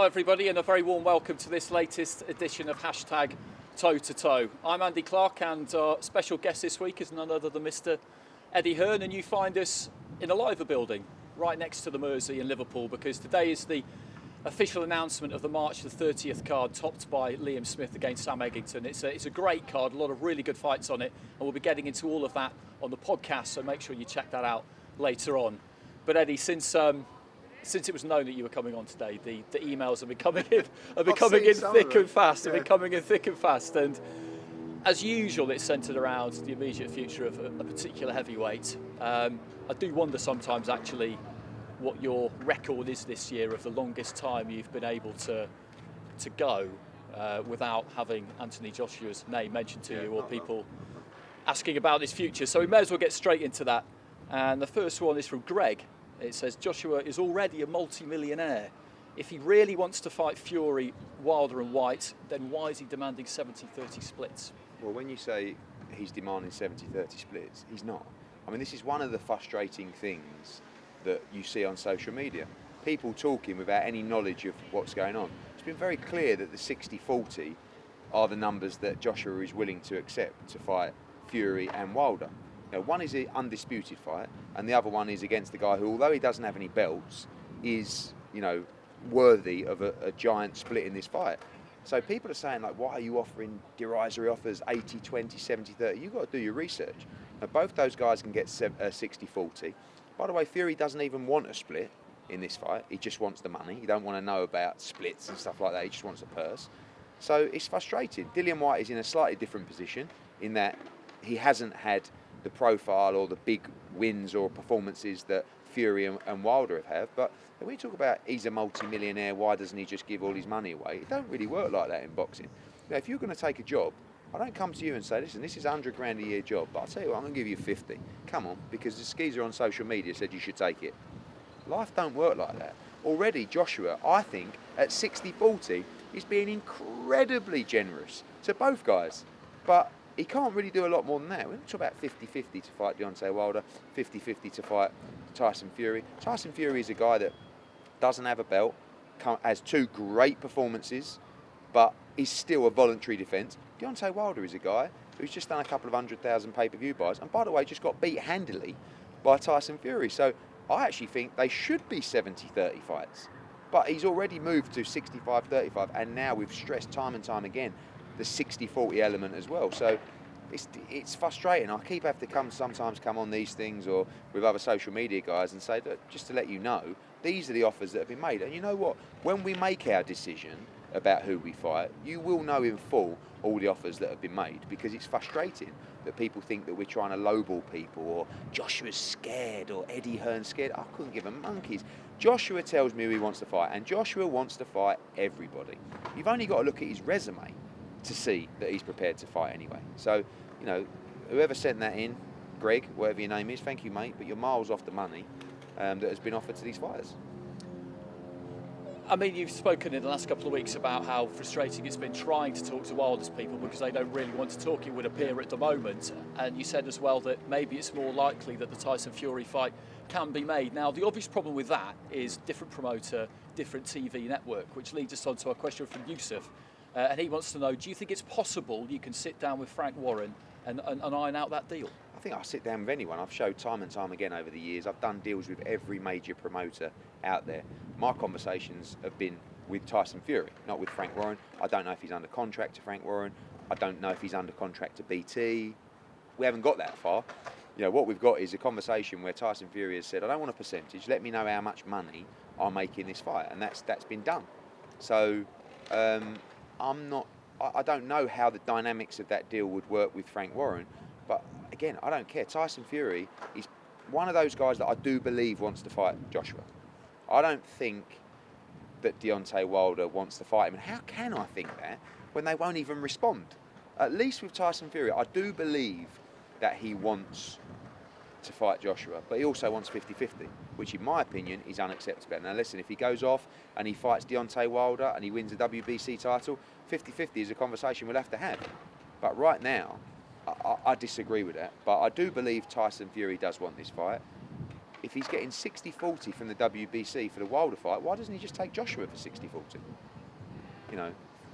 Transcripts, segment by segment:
Hello everybody and a very warm welcome to this latest edition of #Toe2Toe. I'm Andy Clark and our special guest this week is none other than Mr. Eddie Hearn, and you find us in a Liver building right next to the Mersey in Liverpool because today is the official announcement of the March the 30th card topped by Liam Smith against Sam Eggington. It's a great card, a lot of really good fights on it, and we'll be getting into all of that on the podcast, so make sure you check that out later on. But Eddie, since it was known that you were coming on today, the emails have been coming in, thick and fast. Have been coming in thick and fast, and as usual, it's centred around the immediate future of a particular heavyweight. I do wonder sometimes, actually, what your record is this year of the longest time you've been able to go without having Anthony Joshua's name mentioned to you or people asking about his future. So we may as well get straight into that. And the first one is from Greg. It says, Joshua is already a multi-millionaire. If he really wants to fight Fury, Wilder and White, then why is he demanding 70-30 splits? Well, when you say he's demanding 70-30 splits, he's not. I mean, this is one of the frustrating things that you see on social media. People talking without any knowledge of what's going on. It's been very clear that the 60-40 are the numbers that Joshua is willing to accept to fight Fury and Wilder. Now, one is an undisputed fight, and the other one is against the guy who, although he doesn't have any belts, is, worthy of a giant split in this fight. So people are saying, like, why are you offering derisory offers, 80-20, 70-30? You've got to do your research. Now, both those guys can get 60-40. By the way, Fury doesn't even want a split in this fight. He just wants the money. He don't want to know about splits and stuff like that. He just wants a purse. So it's frustrating. Dillian Whyte is in a slightly different position in that he hasn't had the profile or the big wins or performances that Fury and Wilder have. But when you talk about he's a multi-millionaire, why doesn't he just give all his money away? It don't really work like that in boxing. Now, if you're going to take a job, I don't come to you and say, listen, this is $100 grand a year job, but I'll tell you what, I'm going to give you 50. Come on, because the skeezer on social media said you should take it. Life don't work like that. Already, Joshua, I think, at 60-40, is being incredibly generous to both guys. But he can't really do a lot more than that. We're not talking about 50-50 to fight Deontay Wilder, 50-50 to fight Tyson Fury. Tyson Fury is a guy that doesn't have a belt, has two great performances, but is still a voluntary defence. Deontay Wilder is a guy who's just done a couple of 100,000 pay-per-view buys, and by the way, just got beat handily by Tyson Fury. So I actually think they should be 70-30 fights. But he's already moved to 65-35, and now we've stressed time and time again the 60-40 element as well. So it's frustrating. I have to sometimes come on these things or with other social media guys and say that just to let you know, these are the offers that have been made. And you know what? When we make our decision about who we fight, you will know in full all the offers that have been made, because it's frustrating that people think that we're trying to lowball people or Joshua's scared or Eddie Hearn's scared. I couldn't give a monkeys. Joshua tells me who he wants to fight, and Joshua wants to fight everybody. You've only got to look at his resume to see that he's prepared to fight anyway. So, whoever sent that in, Greg, whatever your name is, thank you, mate, but you're miles off the money that has been offered to these fighters. I mean, you've spoken in the last couple of weeks about how frustrating it's been trying to talk to Wilder's people because they don't really want to talk, it would appear, at the moment. And you said as well that maybe it's more likely that the Tyson Fury fight can be made. Now, the obvious problem with that is different promoter, different TV network, which leads us on to a question from Yusuf. And he wants to know, do you think it's possible you can sit down with Frank Warren and iron out that deal? I think I'll sit down with anyone. I've showed time and time again over the years. I've done deals with every major promoter out there. My conversations have been with Tyson Fury, not with Frank Warren. I don't know if he's under contract to Frank Warren. I don't know if he's under contract to BT. We haven't got that far. What we've got is a conversation where Tyson Fury has said, I don't want a percentage. Let me know how much money I'll make in this fight. And that's been done. So I don't know how the dynamics of that deal would work with Frank Warren, but again, I don't care. Tyson Fury is one of those guys that I do believe wants to fight Joshua. I don't think that Deontay Wilder wants to fight him. And how can I think that when they won't even respond? At least with Tyson Fury, I do believe that he wants to fight Joshua, but he also wants 50-50, which in my opinion is unacceptable. Now listen, if he goes off and he fights Deontay Wilder and he wins the WBC title, 50-50 is a conversation we'll have to have. But right now, I disagree with that. But I do believe Tyson Fury does want this fight. if he's getting 60-40 from the WBC for the Wilder fight, why doesn't he just take Joshua for 60-40? You know,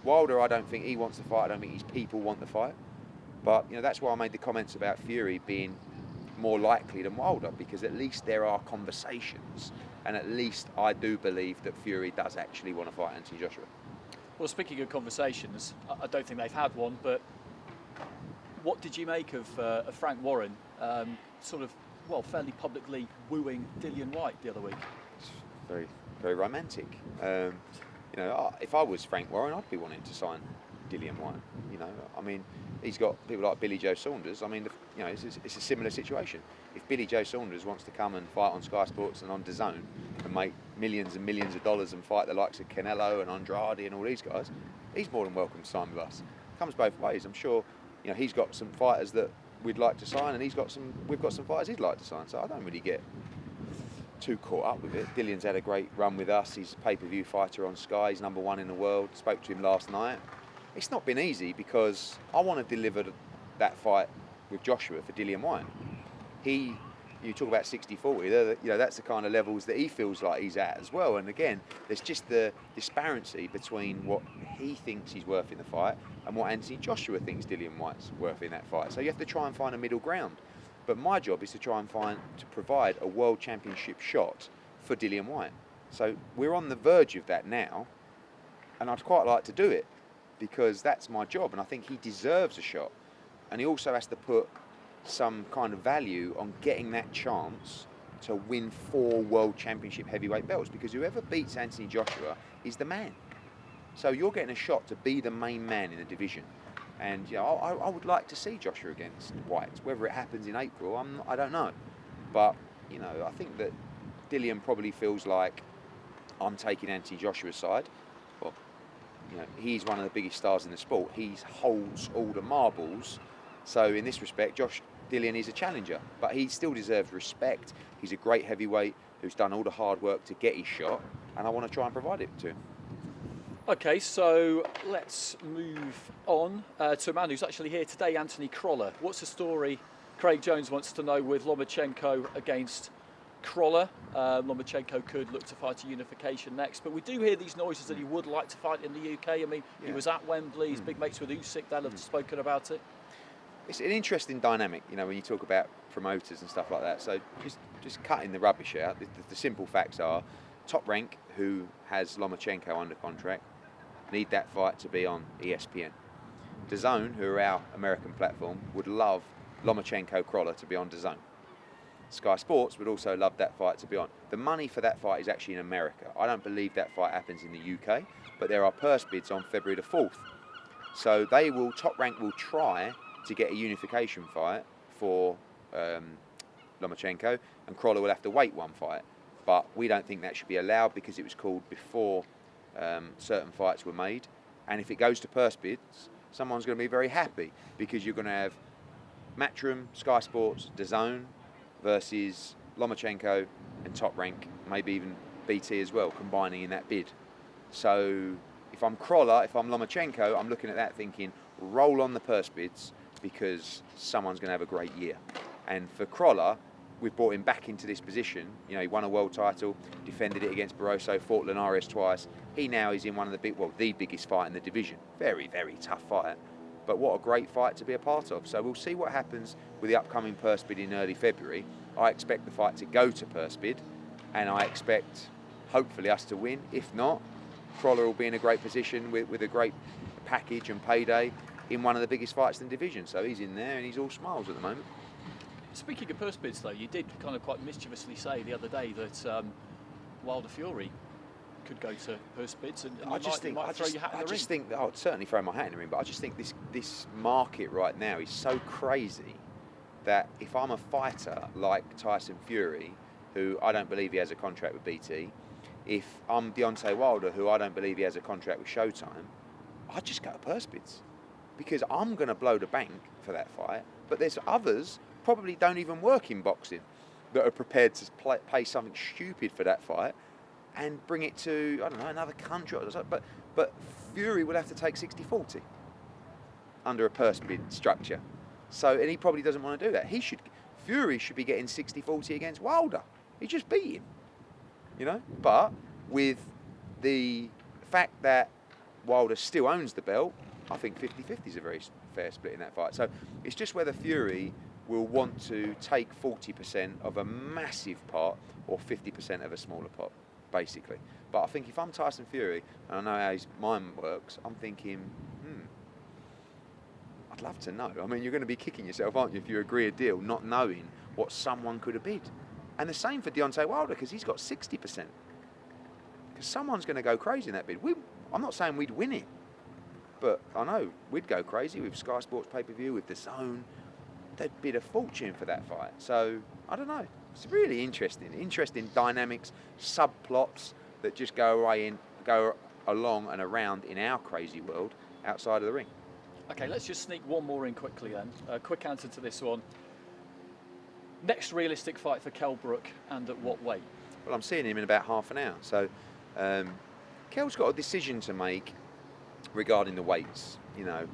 Wilder, I don't think he wants the fight. I don't think his people want the fight. But, you know, that's why I made the comments about Fury being more likely than Wilder, because at least there are conversations, and at least I do believe that Fury does actually want to fight Anthony Joshua. Well, speaking of conversations, I don't think they've had one, but what did you make of Frank Warren sort of, well, fairly publicly wooing Dillian Whyte the other week? It's very, very romantic. You know, if I was Frank Warren, I'd be wanting to sign Dillian Whyte. You know, I mean, he's got people like Billy Joe Saunders. I mean, you know, it's a similar situation. If Billy Joe Saunders wants to come and fight on Sky Sports and on DAZN and make millions and millions of dollars and fight the likes of Canelo and Andrade and all these guys, he's more than welcome to sign with us. It comes both ways. I'm sure, you know, he's got some fighters that we'd like to sign, and we've got some fighters he'd like to sign. So I don't really get too caught up with it. Dillian's had a great run with us. He's a pay-per-view fighter on Sky. He's #1 in the world. Spoke to him last night. It's not been easy because I want to deliver that fight with Joshua for Dillian Whyte. You talk about 60-40, you know, that's the kind of levels that he feels like he's at as well. And again, there's just the disparity between what he thinks he's worth in the fight and what Anthony Joshua thinks Dillian Whyte's worth in that fight. So you have to try and find a middle ground. But my job is to try and provide a world championship shot for Dillian Whyte. So we're on the verge of that now, and I'd quite like to do it because that's my job, and I think he deserves a shot. And he also has to put some kind of value on getting that chance to win 4 world championship heavyweight belts, because whoever beats Anthony Joshua is the man. So you're getting a shot to be the main man in the division. And you know, I would like to see Joshua against Whyte. Whether it happens in April, I don't know. But you know, I think that Dillian probably feels like I'm taking Anthony Joshua's side. Well, you know, he's one of the biggest stars in the sport. He holds all the marbles. So in this respect, Dillian is a challenger, but he still deserves respect. He's a great heavyweight who's done all the hard work to get his shot, and I want to try and provide it to him. Okay, so let's move on to a man who's actually here today, Anthony Crolla. What's the story, Craig Jones wants to know, with Lomachenko against Crolla? Lomachenko could look to fight a unification next, but we do hear these noises that he would like to fight in the UK. I mean, he was at Wembley, he's big mates with Usyk, they'll have spoken about it. It's an interesting dynamic, you know, when you talk about promoters and stuff like that. So just cutting the rubbish out, the simple facts are, Top Rank, who has Lomachenko under contract, need that fight to be on ESPN. DAZN, who are our American platform, would love Lomachenko-Crolla to be on DAZN. Sky Sports would also love that fight to be on. The money for that fight is actually in America. I don't believe that fight happens in the UK, but there are purse bids on February the 4th. So Top Rank will try to get a unification fight for Lomachenko, and Crolla will have to wait one fight. But we don't think that should be allowed because it was called before certain fights were made. And if it goes to purse bids, someone's going to be very happy because you're going to have Matchroom, Sky Sports, DAZN versus Lomachenko and Top Rank, maybe even BT as well, combining in that bid. So if I'm Crolla, if I'm Lomachenko, I'm looking at that thinking, roll on the purse bids because someone's going to have a great year. And for Crolla, we've brought him back into this position. You know, he won a world title, defended it against Barroso, fought Linares twice. He now is in one of the biggest fight in the division. Very, very tough fight. But what a great fight to be a part of. So we'll see what happens with the upcoming purse bid in early February. I expect the fight to go to purse bid, and I expect, hopefully, us to win. If not, Crolla will be in a great position with a great package and payday in one of the biggest fights in the division. So he's in there and he's all smiles at the moment. Speaking of purse bids, though, you did kind of quite mischievously say the other day that Wilder Fury could go to purse bids, and I just think I'd certainly throw my hat in the ring, but I just think this market right now is so crazy that if I'm a fighter like Tyson Fury, who I don't believe he has a contract with BT, if I'm Deontay Wilder, who I don't believe he has a contract with Showtime, I'd just go to purse bids because I'm going to blow the bank for that fight. But there's others probably don't even work in boxing that are prepared to pay something stupid for that fight and bring it to, I don't know, another country. But Fury will have to take 60-40 under a purse bid structure. So, and he probably doesn't want to do that. Fury should be getting 60-40 against Wilder. he just beat him, you know. But with the fact that Wilder still owns the belt, I think 50-50 is a very fair split in that fight. So it's just whether Fury will want to take 40% of a massive pot or 50% of a smaller pot, basically. But I think if I'm Tyson Fury, and I know how his mind works, I'm thinking, I'd love to know. I mean, you're going to be kicking yourself, aren't you, if you agree a deal not knowing what someone could have bid. And the same for Deontay Wilder, because he's got 60%. Because someone's going to go crazy in that bid. I'm not saying we'd win it, but I know we'd go crazy with Sky Sports pay-per-view, with DAZN. They'd bid a fortune for that fight. So, I don't know. It's really interesting dynamics, subplots that just go along and around in our crazy world outside of the ring. Okay, let's just sneak one more in quickly then. A quick answer to this one. Next realistic fight for Crolla Brook, and at what weight? Well, I'm seeing him in about half an hour. So, Kel's got a decision to make regarding the weights, you know.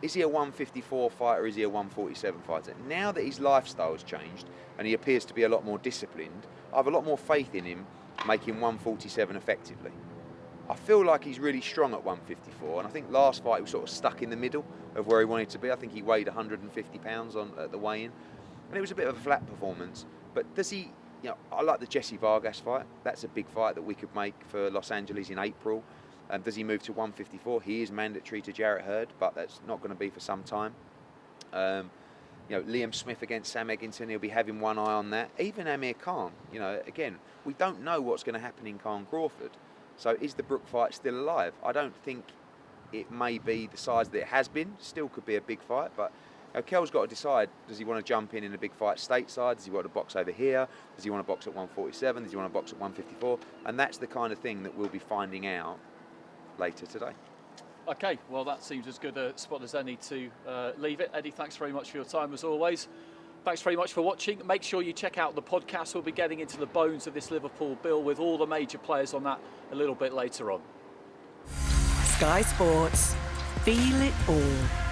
Is he a 154 fighter or is he a 147 fighter? Now that his lifestyle's changed and he appears to be a lot more disciplined, I have a lot more faith in him making 147 effectively. I feel like he's really strong at 154, and I think last fight he was sort of stuck in the middle of where he wanted to be. I think he weighed 150 pounds at the weigh-in, and it was a bit of a flat performance. But does he, you know, I like the Jesse Vargas fight. That's a big fight that we could make for Los Angeles in April. Does he move to 154? He is mandatory to Jarrett Heard, but that's not going to be for some time. You know, Liam Smith against Sam Eggington, he'll be having one eye on that. Even Amir Khan, you know, again, we don't know what's going to happen in Khan Crawford. So is the Brook fight still alive? I don't think it may be the size that it has been. Still could be a big fight, but you know, Kel's got to decide, does he want to jump in a big fight stateside? Does he want to box over here? Does he want to box at 147? Does he want to box at 154? And that's the kind of thing that we'll be finding out later today. Okay, well that seems as good a spot as any to leave it. Eddie, thanks very much for your time as always. Thanks very much for watching. Make sure you check out the podcast. We'll be getting into the bones of this Liverpool bill with all the major players on that a little bit later on. Sky Sports. Feel it all.